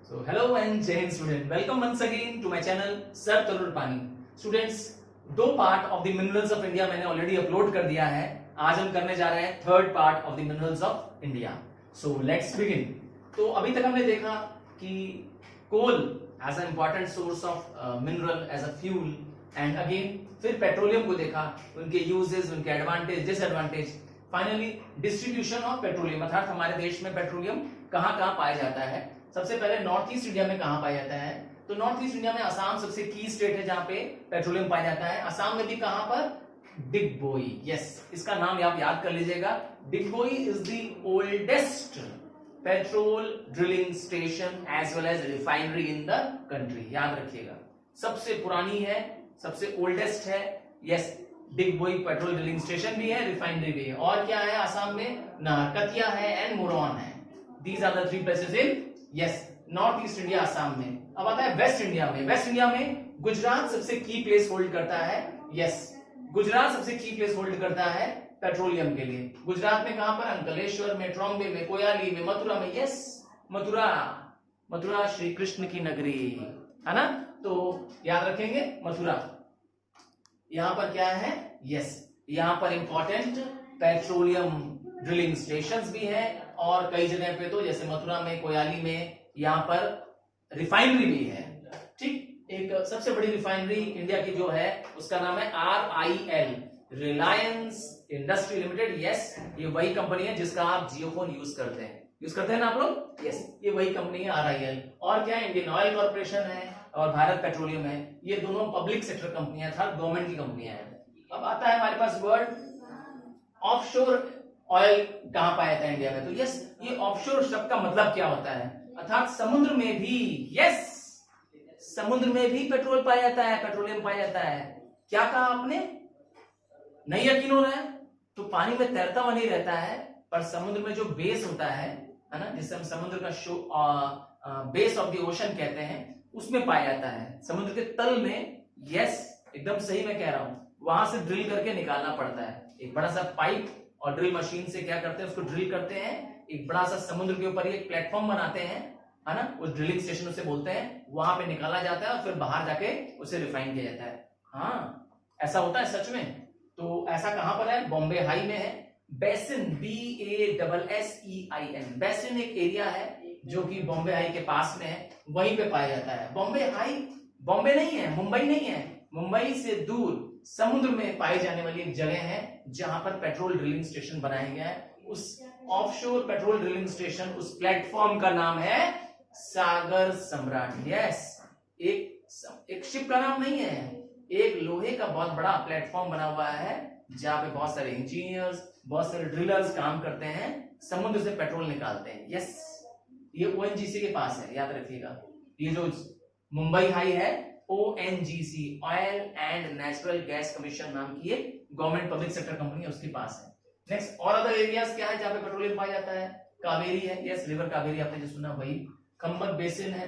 So hello and Jai Hind student, welcome once again to my channel Sir Tarun Pani. Students, दो part of the minerals of India मैंने already upload कर दिया है। आज हम करने जा रहे हैं third part of the minerals of India. So let's begin. तो अभी तक हमने देखा कि coal as an important source of mineral as a fuel, and again फिर पेट्रोलियम को देखा, उनके यूजेस, उनके advantage, disadvantage, finally distribution of petroleum, अर्थात हमारे देश में पेट्रोलियम कहाँ कहाँ पाया जाता है। सबसे पहले नॉर्थ ईस्ट इंडिया में कहाँ पाया जाता है, तो नॉर्थ ईस्ट इंडिया में असम सबसे की स्टेट है जहां पे पेट्रोलियम पाया जाता है। असम में भी कहां पर, डिगबोई। यस, इसका नाम आप याद कर लीजिएगा। Digboi is the oldest petrol drilling station as well as refinery in the country. याद रखिएगा, सबसे पुरानी है, सबसे ओल्डेस्ट है। Yes, Digboi petrol drilling station भी है, रिफाइनरी भी है। और क्या है असम में, नारकटिया है एंड मोरन है। These are the three places in yes North East India, Assam में। अब आता है वेस्ट इंडिया में। वेस्ट इंडिया में गुजरात सबसे की प्लेस होल्ड करता है। यस, गुजरात सबसे की प्लेस होल्ड करता है पेट्रोलियम के लिए। गुजरात में कहां पर, अंकलेश्वर में, ट्रॉम्बे में, कोयाली में, मथुरा में। यस, मथुरा श्री कृष्ण की नगरी है ना, तो याद रखेंगे मथुरा। यहां पर क्या है, यस, यहां पर इंपॉर्टेंट पेट्रोलियम ड्रिलिंग स्टेशंस भी है, और कई जगह पे तो जैसे मथुरा में, कोयाली में, यहां पर रिफाइनरी भी है। ठीक, एक सबसे बड़ी रिफाइनरी इंडिया की जो है उसका नाम है RIL, Reliance industry limited. Yes, ये वही कंपनी है जिसका आप जियो फोन यूज करते हैं ना आप लोग। यस, ये वही कंपनी है RIL। और क्या है, इंडियन ऑयल कॉर्पोरेशन है और भारत पेट्रोलियम है। ये दोनों पब्लिक सेक्टर कंपनियां था, गवर्नमेंट की कंपनियां हैं। अब आता है हमारे पास वर्ड ऑफशोर ऑयल कहां पाया जाता है इंडिया में, तो यस, ये ऑफशोर शब्द का मतलब क्या होता है, अर्थात समुद्र में भी। यस, समुद्र में भी पेट्रोल पाया जाता है, पेट्रोलियम पाया जाता है। क्या कहा आपने, नहीं यकीन हो रहा है, तो पानी में तैरता हुआ नहीं रहता है, पर समुद्र में जो बेस होता है ना, जिसे हम समुद्र का बेस ऑफ द ओशन कहते हैं, उसमें पाया जाता है, समुद्र के तल में। यस, एकदम सही मैं कह रहा हूं, वहां से ड्रिल करके निकालना पड़ता है। एक बड़ा सा पाइप और ड्रिल मशीन से क्या करते हैं, उसको ड्रिल करते हैं, एक बड़ा सा समुद्र के ऊपर एक प्लेटफॉर्म बनाते हैं, है ना, उस ड्रिलिंग स्टेशन उसे बोलते हैं। वहां पे निकाला जाता है और फिर बाहर जाके उसे रिफाइन किया जाता है। हाँ, ऐसा होता है सच में। तो ऐसा कहां पर है, बॉम्बे हाई में है। बेसिन, BASSEIN, बेसिन एक एरिया है जो कि बॉम्बे हाई के पास में है, वहीं पे पाया जाता है। बॉम्बे हाई बॉम्बे नहीं है, मुंबई नहीं है, मुंबई से दूर समुद्र में पाई जाने वाली एक जगह है जहां पर पेट्रोल ड्रिलिंग स्टेशन बनाया गया है। उस ऑफशोर पेट्रोल ड्रिलिंग स्टेशन, उस प्लेटफॉर्म का नाम है सागर सम्राट। यस, एक शिप का नाम नहीं है, एक लोहे का बहुत बड़ा प्लेटफॉर्म बना हुआ है जहां पे बहुत सारे इंजीनियर्स, बहुत सारे ड्रिलर्स काम करते हैं, समुद्र से पेट्रोल निकालते हैं। यस, ये ONGC के पास है, याद रखिएगा। ये जो मुंबई हाई है, ONGC, oil and natural gas commission नाम की एक गवर्नमेंट पब्लिक सेक्टर कंपनी है, उसके पास है। नेक्स्ट, और अदर एरियाज क्या है जहां पे पेट्रोलियम पाया जाता है, कावेरी है। यस, रिवर कावेरी आपने जो सुना वही। खंबत बेसिन है,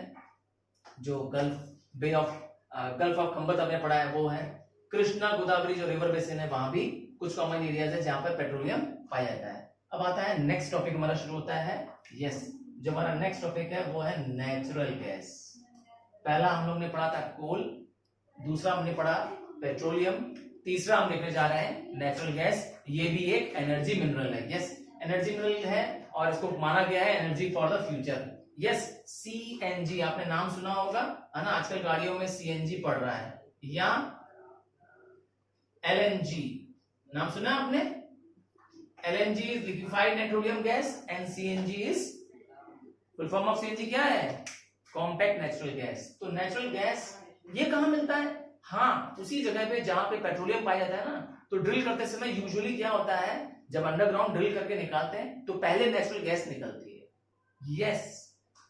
जो गल्फ ऑफ खंबत आपने पढ़ा है वो है। कृष्णा गोदावरी जो रिवर बेसिन है, वहां भी कुछ कॉमन एरियाज है जहां पर पेट्रोलियम पाया जाता है। अब आता है नेक्स्ट टॉपिक हमारा शुरू होता है। यस, जो हमारा नेक्स्ट टॉपिक है वो है नेचुरल गैस। पहला हम लोग ने पढ़ा था कोल, दूसरा हमने पढ़ा पेट्रोलियम, तीसरा हम देखने जा रहे हैं नेचुरल गैस। ये भी एक एनर्जी मिनरल है। यस, एनर्जी मिनरल है और इसको माना गया है energy for the future. Yes, CNG आपने नाम सुना होगा, है ना, आजकल गाड़ियों में CNG पड़ रहा है, या LNG नाम सुना आपने। LNG is liquefied petroleum gas and CNG is, full form of CNG क्या है, कॉम्पैक्ट नेचुरल गैस। तो नेचुरल गैस ये कहां मिलता है, हाँ, उसी जगह पे जहां पे पेट्रोलियम पाया जाता है ना। तो ड्रिल करते समय यूजुअली क्या होता है, जब अंडरग्राउंड ड्रिल करके निकालते हैं तो पहले नेचुरल गैस निकलती है। यस,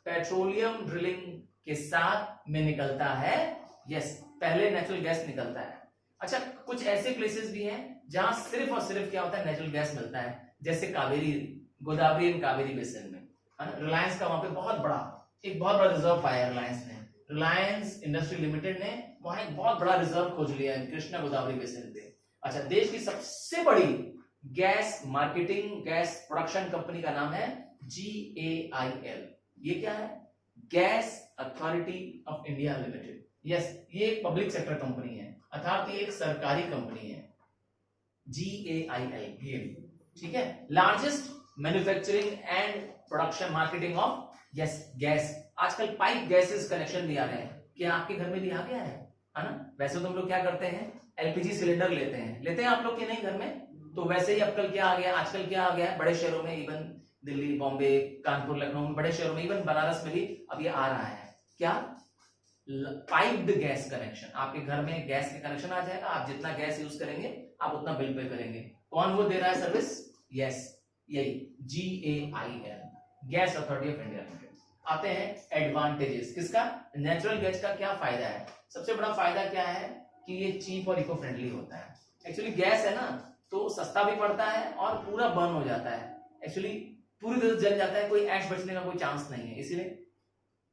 पेट्रोलियम ड्रिलिंग के साथ में निकलता है। यस, पहले नेचुरल गैस निकलता है। अच्छा, कुछ ऐसे प्लेसेस भी हैं जहां सिर्फ और सिर्फ क्या होता है, नेचुरल गैस मिलता है, जैसे कावेरी, गोदावरी एंड कावेरी बेसिन में। रिलायंस का वहां पे बहुत बड़ा रिजर्व पाया है रिलायंस ने। रिलायंस इंडस्ट्री लिमिटेड ने वहां एक बहुत बड़ा रिजर्व खोज लिया है कृष्णा गोदावरी बेसिन पे। अच्छा, देश की सबसे बड़ी gas marketing, gas production company का नाम है GAIL। ये क्या है, gas authority of India limited. Yes, ये एक पब्लिक सेक्टर कंपनी है, अर्थात ये एक सरकारी कंपनी है, GAIL, गेल, ठीक है। Largest manufacturing and production marketing of yes gas. आजकल पाइप गैसेस कनेक्शन भी आ रहे हैं, क्या आपके घर में भी आ गया है ना? वैसे तो हम लोग क्या करते हैं, LPG सिलेंडर लेते हैं आप लोग के नहीं घर में? तो वैसे ही आजकल क्या आ गया है बड़े शहरों में, इवन दिल्ली, बॉम्बे, कानपुर, लखनऊ में, बड़े शहरों में, इवन बनारस में भी अब ये आ रहा है। क्या? Piped gas connection. आपके घर में गैस का कनेक्शन आ जाएगा, आप जितना गैस यूज करेंगे आप उतना बिल पे करेंगे। कौन वो दे रहा है सर्विस? यस, यही GAIL, gas authority of India limited. आते हैं एडवांटेजेस किसका, नेचुरल गैस का क्या फायदा है? सबसे बड़ा फायदा क्या है कि ये चीप और इको फ्रेंडली होता है। एक्चुअली गैस है ना, तो सस्ता भी पड़ता है और पूरा बर्न हो जाता है, एक्चुअली पूरी तरह जल जाता है, कोई ऐश बचने का कोई चांस नहीं है, इसीलिए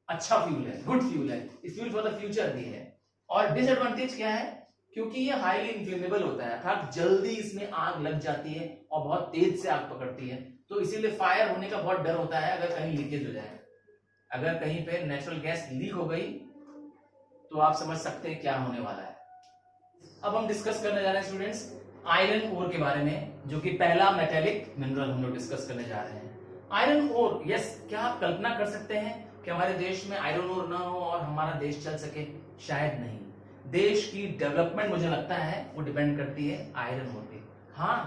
अच्छा फ्यूल है, गुड फ्यूल है, फ्यूल फॉर द फ्यूचर भी है। और डिसएडवांटेज क्या है? क्योंकि ये हाईली इन्फ्लेमेबल होता है, अर्थात जल्दी इसमें आग लग जाती है और बहुत तेज से आग पकड़ती है, तो इसीलिए फायर होने का बहुत डर होता है अगर कहीं लीकेज हो जाए। अगर कहीं पे नेचुरल गैस लीक हो गई तो आप समझ सकते हैं क्या होने वाला है। अब हम डिस्कस करने जा रहे हैं स्टूडेंट्स आयरन ओर के बारे में, जो कि पहला मेटेलिक मिनरल हम लोग डिस्कस करने जा रहे हैं। आयरन ओर, यस, क्या आप कल्पना कर सकते हैं कि हमारे देश में आयरन ओर ना हो और हमारा देश चल सके? शायद नहीं। देश की डेवलपमेंट मुझे लगता है वो डिपेंड करती है आयरन ओर पे। हाँ,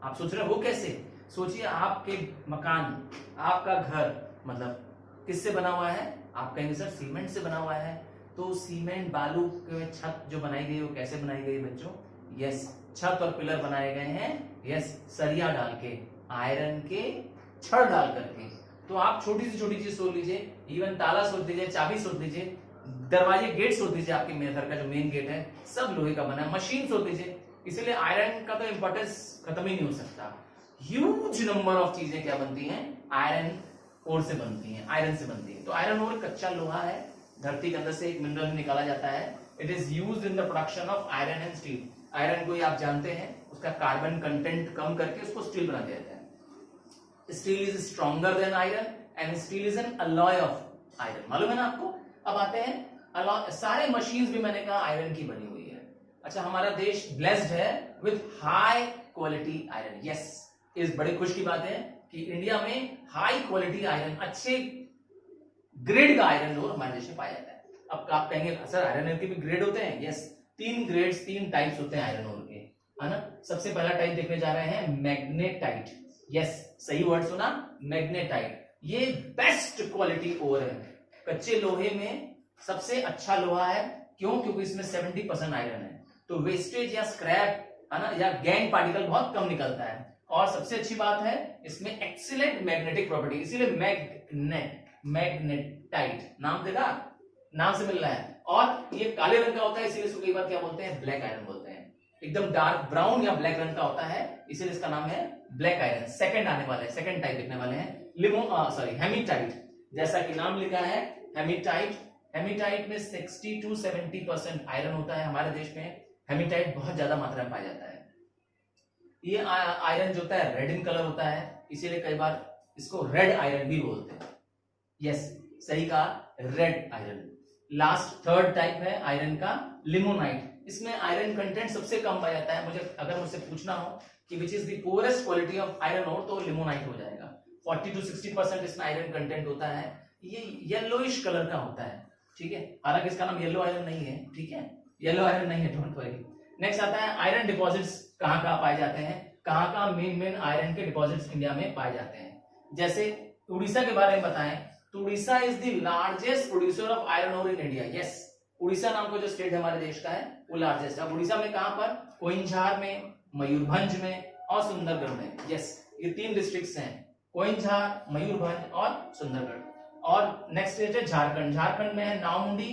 आप सोच रहे हो वो कैसे? सोचिए, आपके मकान, आपका घर मतलब किससे बना हुआ है? आप कहेंगे सर सीमेंट से बना हुआ है, तो सीमेंट बालू के छत जो बनाई गई वो कैसे बनाई गई बच्चों? यस, छत और पिलर बनाए गए हैं, यस, सरिया डाल के, आयरन के छड़ डाल करके। तो आप छोटी से छोटी चीज सोच लीजिए, इवन ताला सोच लीजिए, चाबी सोच लीजिए, दरवाजे, गेट सोच लीजिए, आपके मेरे घर का जो मेन गेट है सब लोहे का बना है, मशीन सोच लीजिए। इसलिए आयरन का तो इंपॉर्टेंस खत्म ही नहीं हो सकता। ह्यूज नंबर ऑफ चीजें क्या बनती हैं? आयरन ओर से बनती हैं, आयरन से बनती है। तो आयरन ओर कच्चा लोहा है, धरती के अंदर से एक मिनरल निकाला जाता है। It is used in the production of iron and steel. Iron को आप जानते हैं, उसका कार्बन कंटेंट कम करके उसको स्टील बना दिया जाता है। Steel is stronger than iron and steel is an alloy of iron. मालूम है ना आपको? अब आते हैं अलॉय, सारे मशीन्स भी मैंने कहा आयरन की बनी हुई है। अच्छा, हमारा देश ब्लेस्ड है with high quality iron. Yes, इस बड़े खुश की बात है कि इंडिया में हाई क्वालिटी आयरन, अच्छे ग्रेड का आयरन ओर हमारे देश में पाया जाता है। अब आप कहेंगे सर आयरन ओर के भी ग्रेड होते हैं? यस, 3 ग्रेड्स, 3 टाइप्स होते हैं आयरन ओर के, है ना। सबसे पहला टाइप देखने जा रहे हैं मैग्नेटाइट। यस, सही वर्ड सुना, मैग्नेटाइट। ये बेस्ट क्वालिटी ओर है, कच्चे लोहे में सबसे अच्छा लोहा है। क्यों? क्योंकि इसमें 70% आयरन है, तो वेस्टेज या स्क्रैप, है ना, या गैंग पार्टिकल बहुत कम निकलता है। और सबसे अच्छी बात है इसमें एक्सीलेंट मैग्नेटिक प्रॉपर्टी, इसीलिए मैग्नेटाइट नाम देखा, नाम से मिल रहा है। और ये काले रंग का होता है, इसीलिए इसको कई बार क्या बोलते हैं? ब्लैक आयरन बोलते हैं। एकदम डार्क ब्राउन या ब्लैक रंग का होता है, इसीलिए इसका नाम है ब्लैक आयरन। सेकंड आने वाले हैं, सेकंड टाइप देखने वाले हैं हेमीटाइट। जैसा कि नाम लिखा है हेमीटाइट। हेमीटाइट में 60 to 70% आयरन होता है। हमारे देश में हेमीटाइट बहुत ज्यादा मात्रा में पाया जाता है। ये आयरन जो होता है रेड इन कलर होता है, इसीलिए कई बार इसको रेड आयरन भी बोलते हैं। यस, सही कहा, red iron. Last third type है आयरन का लिमोनाइट। इसमें आयरन कंटेंट सबसे कम पाया जाता है। अगर मुझसे पूछना हो कि which is the poorest quality of iron ore, तो लिमोनाइट हो जाएगा। 40 to 60% इसमें आयरन कंटेंट होता है। ये येलोइश कलर का होता है, ठीक है। हालांकि इसका नाम येलो आयरन नहीं है, ठीक है, येलो आयरन नहीं है, डोंट वरी। नेक्स्ट आता है आयरन डिपॉजिट्स कहाँ कहाँ पाए जाते हैं, कहाँ कहाँ मेन आयरन के डिपॉजिट्स इंडिया में पाए जाते हैं। जैसे उड़ीसा के बारे में बताएं तो Orissa is the largest producer of iron ore in India. Yes, Orissa नाम का जो स्टेट है हमारे देश का है वो लार्जेस्ट है। उड़ीसा में कहां पर? कोइंझार में, मयूरभंज में और सुंदरगढ़ में। यस, ये 3 डिस्ट्रिक्ट्स हैं, कोइंझार, मयूरभंज और सुंदरगढ़। और नेक्स्ट स्टेट है झारखंड। झारखंड में है नाउंडी,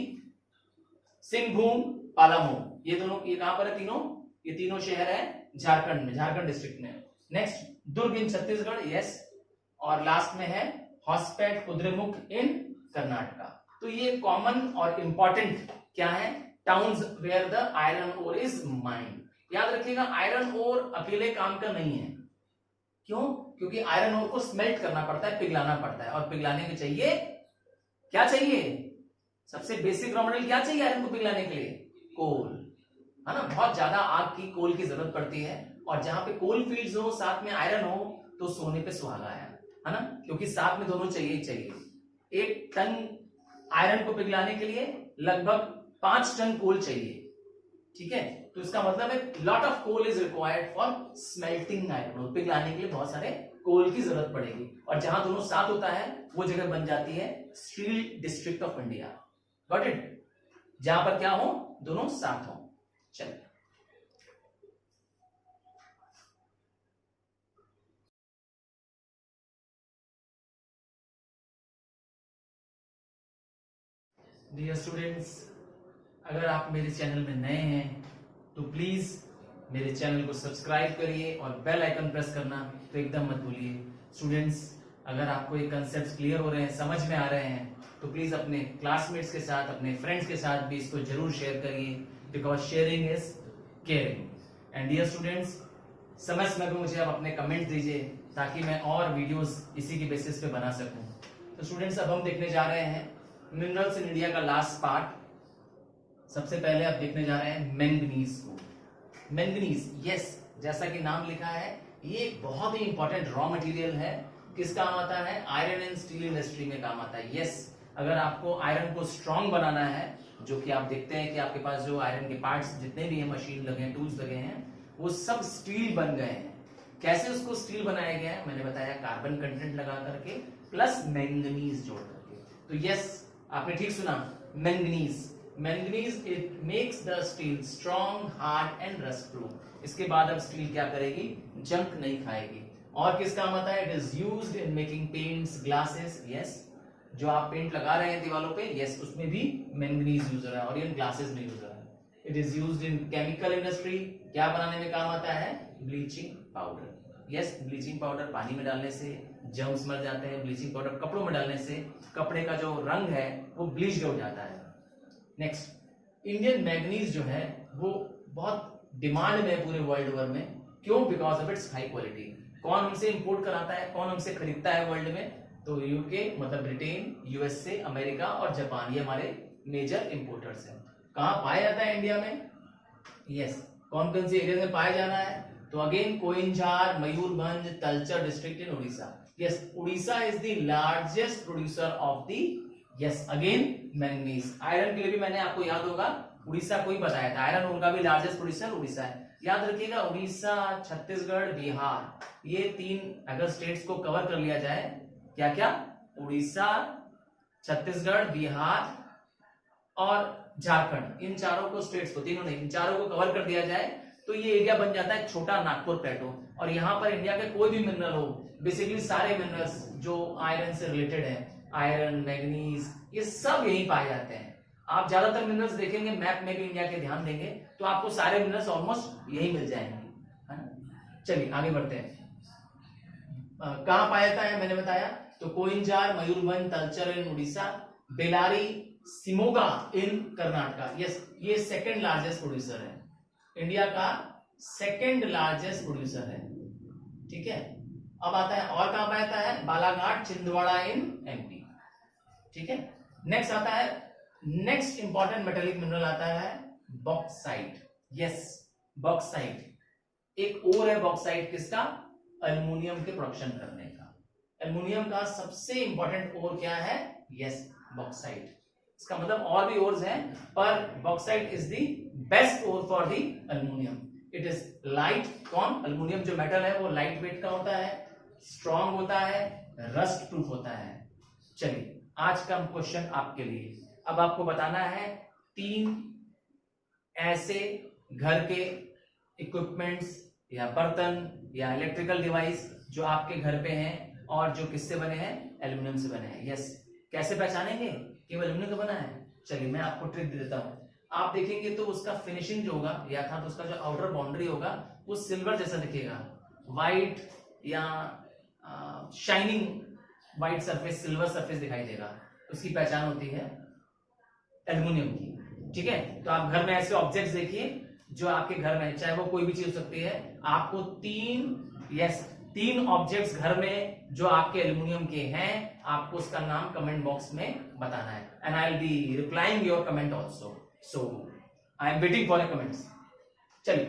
सिंहभूम, पालामू। ये दोनों, ये कहां पर है तीनों? ये तीनों शहर है झारखंड में, झारखंड डिस्ट्रिक्ट में। नेक्स्ट दुर्ग इन छत्तीसगढ़, यस, और लास्ट में है हॉस्पेट कुद्रेमुख इन कर्नाटका। तो ये कॉमन और इंपॉर्टेंट क्या है? Towns where the iron ore is mined. याद रखिएगा, आयरन ओर अकेले काम का नहीं है। क्यों? क्योंकि आयरन ओर को स्मेल्ट करना पड़ता है, पिघलाना पड़ता है, और पिघलाने के चाहिए क्या चाहिए? सबसे बेसिक रॉ मटेरियल क्या चाहिए आयरन को पिघलाने के लिए? कोल, है ना। बहुत ज्यादा आग की कोल की जरूरत पड़ती है, और जहां पे कोल फील्ड्स हो साथ में आयरन हो तो सोने पे सुहागा है ना, क्योंकि साथ में दोनों चाहिए ही चाहिए। 1 टन आयरन को पिघलाने के लिए लगभग 5 टन कोल चाहिए, ठीक है। तो इसका मतलब है lot of coal is required for smelting iron. पिघलाने के लिए बहुत सारे कोल की जरूरत पड़ेगी, और जहां दोनों साथ होता है वो जगह बन जाती है steel district of India. Got it? जहां पर क्या हो, दोनों साथ हो। चलिए, डियर स्टूडेंट्स, अगर आप मेरे चैनल में नए हैं तो प्लीज मेरे चैनल को सब्सक्राइब करिए और बेल आइकन प्रेस करना तो एकदम मत भूलिए। स्टूडेंट्स, अगर आपको ये कंसेप्ट क्लियर हो रहे हैं, समझ में आ रहे हैं, तो प्लीज अपने क्लासमेट्स के साथ, अपने फ्रेंड्स के साथ भी इसको जरूर शेयर करिए, because sharing is caring. And dear students, समय समय पर मुझे आप अपने कमेंट दीजिए ताकि मैं और वीडियोस इसी की बेसिस पे बना सकूं। तो स्टूडेंट्स, अब हम देखने जा रहे हैं मिनरल्स इन इंडिया का लास्ट पार्ट। सबसे पहले आप देखने जा रहे हैं मैंगनीज को। मैंगनीज, यस, जैसा कि नाम लिखा है, ये एक बहुत ही इंपॉर्टेंट रॉ मटेरियल है। किस काम आता है? आयरन एंड स्टील इंडस्ट्री में काम आता है। यस, अगर आपको आयरन को स्ट्रॉन्ग बनाना है, जो कि आप देखते हैं कि आपके पास जो आयरन के पार्ट्स जितने भी हैं, मशीन लगे हैं, टूल्स लगे हैं, वो सब स्टील बन गए हैं। कैसे उसको स्टील बनाया गया है? मैंने बताया कार्बन कंटेंट लगा करके प्लस मैंगनीज जोड़ करके। तो यस, आपने ठीक सुना, manganese. Manganese it makes the steel strong, hard and rust proof. इसके बाद अब स्टील क्या करेगी? जंक नहीं खाएगी। और किस काम आता है? It is used in making paints, glasses. Yes, जो आप पेंट लगा रहे हैं दीवारों पे, यस, उसमें भी मैंगनीज यूज हो रहा है, और इन ग्लासेस में यूज हो रहा है। It is used in chemical industry. क्या बनाने में काम आता है? Bleaching powder. Yes, bleaching powder पानी में डालने से जर्म्स मर जाते हैं। ब्लीचिंग पाउडर कपड़ों में डालने से कपड़े का जो रंग है वो ब्लीच्ड हो जाता है। नेक्स्ट, इंडियन मैंगनीज जो है वो बहुत डिमांड में है पूरे वर्ल्ड ओवर में। क्यों? Because of its high quality. कौन हमसे इंपोर्ट कराता है, कौन हमसे खरीदता है वर्ल्ड में? तो यूके, मतलब ब्रिटेन, यूएसए, अमेरिका और जापान, ये हमारे मेजर इंपोर्टर्स हैं। कहां पाया जाता है इंडिया में? यस, कौन कौन से एरिया में पाया जाना है? तो again Keonjhar, Mayurbhanj, Talcher district in Orissa. Yes, Orissa is the largest producer of the, yes, again manganese. Iron के लिए भी मैंने आपको याद होगा उड़ीसा को ही बताया था, आयरन उनका भी लार्जेस्ट प्रोड्यूसर उड़ीसा है। याद रखिएगा, उड़ीसा, छत्तीसगढ़, बिहार, ये 3 अगर स्टेट्स को कवर कर लिया जाए, क्या क्या? उड़ीसा, छत्तीसगढ़, बिहार और झारखंड, इन चारों को स्टेट्स को, तीनों नहीं, इन चारों को कवर कर दिया जाए तो ये एरिया बन जाता है छोटा नागपुर प्लेटो। और यहाँ पर इंडिया के कोई भी मिनरल हो, बेसिकली सारे मिनरल्स जो आयरन से रिलेटेड है, आयरन, मैग्नीज, ये सब यहीं पाए जाते हैं। आप ज्यादातर मिनरल्स देखेंगे मैप में भी इंडिया के, ध्यान देंगे तो आपको सारे मिनरल्स ऑलमोस्ट यही मिल जाएंगे, है ना। चलिए आगे बढ़ते हैं। कहां पाया जाता है? मैंने बताया, तो कोइंझार, मयूरभंज, तलचर इन उड़ीसा, बेलारी, सिमोगा इन कर्नाटका। यस, ये सेकंड लार्जेस्ट प्रोड्यूसर है, इंडिया का सेकंड लार्जेस्ट प्रोड्यूसर है, ठीक है। अब आता है, और कहां पाया जाता है? बालाघाट, छिंदवाड़ा इन एमपी, ठीक है। नेक्स्ट आता है, नेक्स्ट इंपॉर्टेंट मेटेलिक मिनरल आता है बॉक्साइट। यस, बॉक्साइट एक और है। बॉक्साइट किसका? एल्युमिनियम के प्रोडक्शन करने का। एल्युमिनियम का सबसे इंपॉर्टेंट ओर क्या है? Yes, bauxite. इसका मतलब और भी ओर्स हैं, पर bauxite is the best ore for the aluminium. It is light. कौन? एल्युमिनियम जो मेटल है वो लाइट वेट का होता है, स्ट्रॉन्ग होता है, रस्ट प्रूफ होता है। चलिए, आज का क्वेश्चन आपके लिए, अब आपको बताना है 3 ऐसे घर के इक्विपमेंट्स या बर्तन या इलेक्ट्रिकल डिवाइस जो आपके घर पे हैं और जो किससे बने हैं? एल्युमिनियम से बने हैं। यस, कैसे पहचानेंगे कि वो एल्युमिनियम का बना है? चलिए मैं आपको ट्रिक दे देता हूं। आप देखेंगे तो उसका फिनिशिंग जो होगा, या था तो उसका जो आउटर बाउंड्री होगा वो सिल्वर जैसा दिखेगा, व्हाइट या shining white surface, silver surface दिखाई देगा, उसकी पहचान होती है एल्युमिनियम की, ठीक है। तो आप घर में ऐसे ऑब्जेक्ट्स देखिए जो आपके घर में, चाहे वो कोई भी चीज हो सकती है, आपको 3 ऑब्जेक्ट्स घर में जो आपके एल्युमिनियम के हैं, आपको उसका नाम कमेंट बॉक्स में बताना है, and I will be replying your comment also, so I am waiting for your comments. चलिए,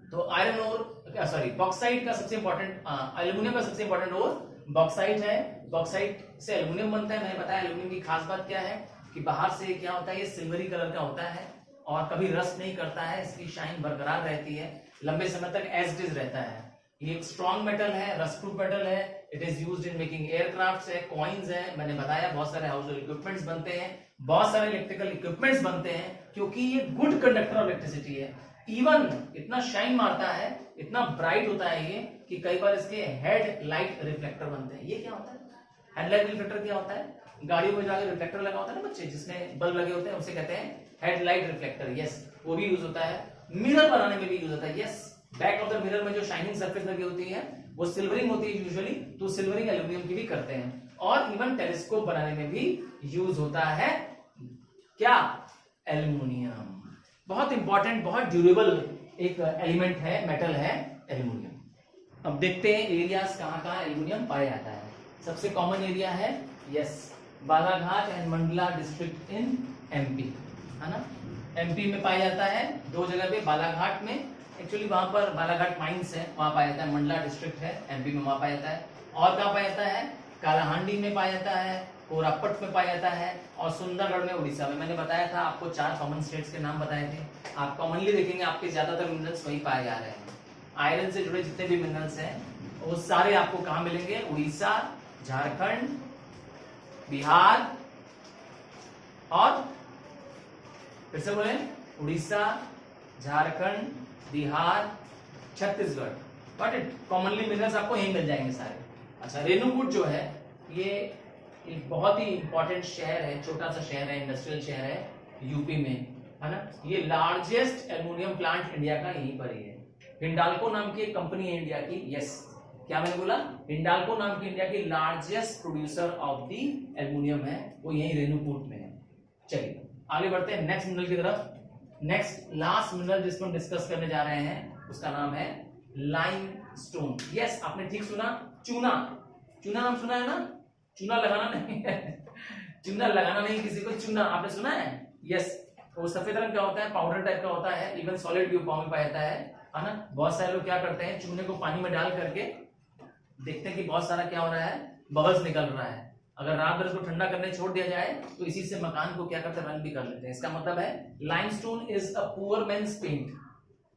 तो आयरन ओर सॉरी बॉक्साइट का सबसे इंपॉर्टेंट, एल्यूमिनियम का सबसे इंपॉर्टेंट ओर बॉक्साइट है। बॉक्साइट से एल्यूमिनियम बनता है। मैंने बताया एल्यूमिनियम की खास बात क्या है कि बाहर से क्या होता है, ये सिल्वरी कलर का होता है और कभी रस्ट नहीं करता है, इसकी शाइन बरकरार रहती है, लंबे समय तक एज इट इज रहता है। ये एक स्ट्रॉन्ग मेटल है, रस्ट प्रूफ मेटल है। It is used in making aircrafts है, कॉइन्स है, मैंने बताया बहुत सारे हाउस होल्ड इक्विपमेंट्स बनते हैं, बहुत सारे इलेक्ट्रिकल इक्विपमेंट्स बनते हैं, क्योंकि ये गुड कंडक्टर ऑफ इलेक्ट्रिसिटी है। इवन इतना शाइन मारता है, इतना ब्राइट होता है ये कि कई बार इसके हेड लाइट रिफ्लेक्टर बनते हैं। ये क्या होता है? हेडलाइट रिफ्लेक्टर क्या होता है? गाड़ियों में जाकर रिफ्लेक्टर लगा होता है ना बच्चे, जिसमें बल्ब लगे होते हैं, उसे कहते हैं हेडलाइट रिफ्लेक्टर। यस, वो भी यूज होता है। मिरर बनाने में भी यूज होता है। Yes, back of the mirror में जो शाइनिंग सरफेस लगी होती है वो सिल्वरिंग होती है यूजुअली, तो सिल्वरिंग एल्यूमिनियम की भी करते हैं। और इवन टेलीस्कोप बनाने में भी यूज होता है क्या? एल्यूमिनियम। बहुत इंपॉर्टेंट, बहुत ड्यूरेबल एक एलिमेंट है, मेटल है एल्यूमिनियम। अब देखते हैं एरियाज कहाँ कहाँ एल्यूमिनियम पाया जाता है। सबसे कॉमन एरिया है yes Balaghat and Mandla district in MP, है ना। एमपी में पाया जाता है दो जगह पे, बालाघाट में, एक्चुअली वहां पर बालाघाट माइंस है, वहां पाया जाता है। मंडला डिस्ट्रिक्ट है एमपी में, वहां पाया जाता है। और कहाँ पाया जाता है? कालाहांडी में पाया जाता है, कोरापट में पाया जाता है, और सुंदरगढ़ में उड़ीसा में। मैंने बताया था आपको 4 कॉमन स्टेट्स के नाम बताए थे। आप कॉमनली देखेंगे आपके ज्यादातर मिनरल्स वही पाए जा रहे हैं। आयरन से जुड़े जितने भी मिनरल्स हैं वो सारे आपको कहाँ मिलेंगे? उड़ीसा, झारखंड, बिहार, और फिर से बोले, Orissa, Jharkhand, Bihar, Chhattisgarh. But it commonly minerals आपको यही मिल जाएंगे सारे। अच्छा, रेणुकूट जो है ये एक बहुत ही इंपॉर्टेंट शहर है, छोटा सा शहर है, इंडस्ट्रियल शहर है यूपी में, है ना। ये लार्जेस्ट एल्यूमिनियम प्लांट इंडिया का यहीं पर ही है। हिंडाल्को नाम की एक कंपनी है इंडिया की। यस, क्या मैंने बोला? हिंडाल्को नाम की इंडिया की largest producer of the aluminium है, वो यही रेणुकूट में है। चलिए आगे बढ़ते हैं नेक्स्ट मिनरल की तरफ। नेक्स्ट लास्ट मिनरल जिसको हम डिस्कस करने जा रहे हैं उसका नाम है लाइमस्टोन। यस, आपने ठीक सुना, चूना। चूना नाम सुना है ना? चूना लगाना नहीं है चूना लगाना नहीं किसी को, चूना आपने सुना है? यस, वो सफेद रंग का होता है, पाउडर टाइप का होता है, इवन सॉलिड भी फॉर्म में पाया जाता है ना। बहुत सारे लोग क्या करते हैं, चूने को पानी में डाल करके देखते हैं कि बहुत सारा क्या हो रहा है, बबल्स निकल रहा है। अगर रात भर इसको ठंडा करने छोड़ दिया जाए तो इसी से मकान को क्या करते हैं, रंग भी कर लेते हैं। इसका मतलब है limestone is a poor man's paint.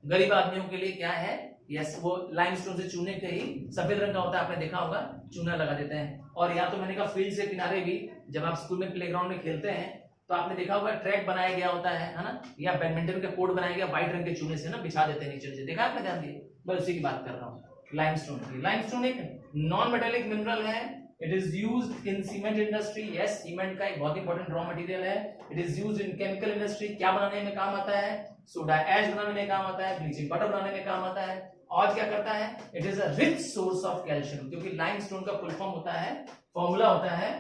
गरीब आदमियों के लिए क्या है, यस, वो लाइमस्टोन से चूने के ही सफेद रंग का होता है, आपने देखा होगा, चूना लगा देते हैं। और या तो मैंने कहा फील्ड से किनारे भी, जब आप स्कूल में प्लेग्राउंड में खेलते हैं तो आपने देखा होगा ट्रैक बनाया गया होता है ना, या बैडमिंटन का कोर्ट बनाया गया व्हाइट रंग के चूने से ना, बिछा देते हैं नीचे से, देखा आपने? ध्यान दिए, बस उसी की बात कर रहा हूँ, लाइमस्टोन की। लाइमस्टोन एक नॉन मेटेलिक मिनरल है। It is used in cement industry. Yes, cement का एक बहुत इंपॉर्टेंट रॉ मटेरियल है। It is used in chemical industry. क्या बनाने में काम आता है? सोडा ऐश बनाने में काम आता है, ब्लीचिंग पाउडर बनाने में काम आता है। और क्या करता है? It is a rich source of calcium, क्योंकि लाइमस्टोन का फुल फॉर्म होता है, फॉर्मूला होता है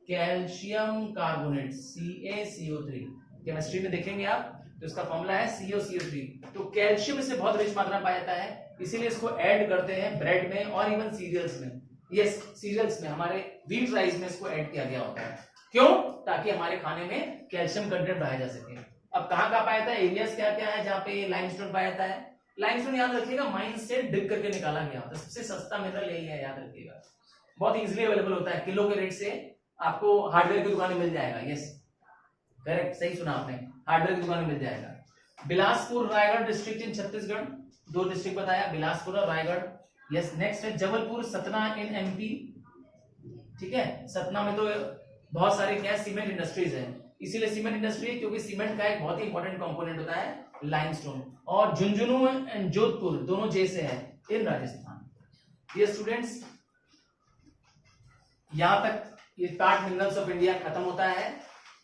कैल्शियम कार्बोनेट, CaCO3। केमिस्ट्री में देखेंगे आप तो इसका फॉर्मूला है CaCO3। तो कैल्शियम इससे बहुत रिच मात्रा में पाया जाता है, इसीलिए इसको ऐड करते हैं ब्रेड में और इवन सीरियल्स में। यस, सीरियल्स में, हमारे व्हीट राइस में इसको ऐड किया गया होता है। क्यों? ताकि हमारे खाने में कैल्शियम कंटेंट बढ़ाया जा सके। अब कहाँ कहाँ पाया जाता है, एरियाज क्या क्या है जहाँ पे लाइमस्टोन पाया जाता है? लाइमस्टोन याद रखिएगा माइन से डिप करके निकाला गया होता है, सबसे सस्ता मिनरल यही है, याद रखिएगा। बहुत इजीली अवेलेबल होता है, किलो के रेट से आपको हार्डवेयर की दुकान में मिल जाएगा। यस, करेक्ट, सही सुना आपने, हार्डवेयर की दुकान में मिल जाएगा। Bilaspur Raigarh district in Chhattisgarh, 2 district बताया, बिलासपुर और रायगढ़। यस, नेक्स्ट है जबलपुर सतना इन एमपी। ठीक है, सतना में तो बहुत सारे क्या सीमेंट इंडस्ट्रीज है, इसीलिए सीमेंट इंडस्ट्री, क्योंकि सीमेंट का एक बहुत ही इंपॉर्टेंट कंपोनेंट होता है लाइमस्टोन। और झुंझुनू एंड जोधपुर दोनों जैसे है इन राजस्थान। ये स्टूडेंट्स, यहां तक ये पार्ट मिनरल्स ऑफ इंडिया खत्म होता है,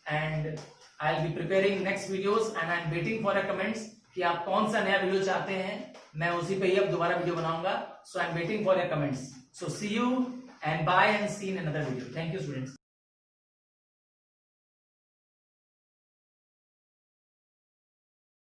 and I will be preparing next videos and I am waiting for your comments कि आप कौन सा नया वीडियो चाहते हैं। मैं उसी पे ही अब दोबारा वीडियो बनाऊंगा, so I am waiting for your comments. So see you and bye and see in another video. Thank you students.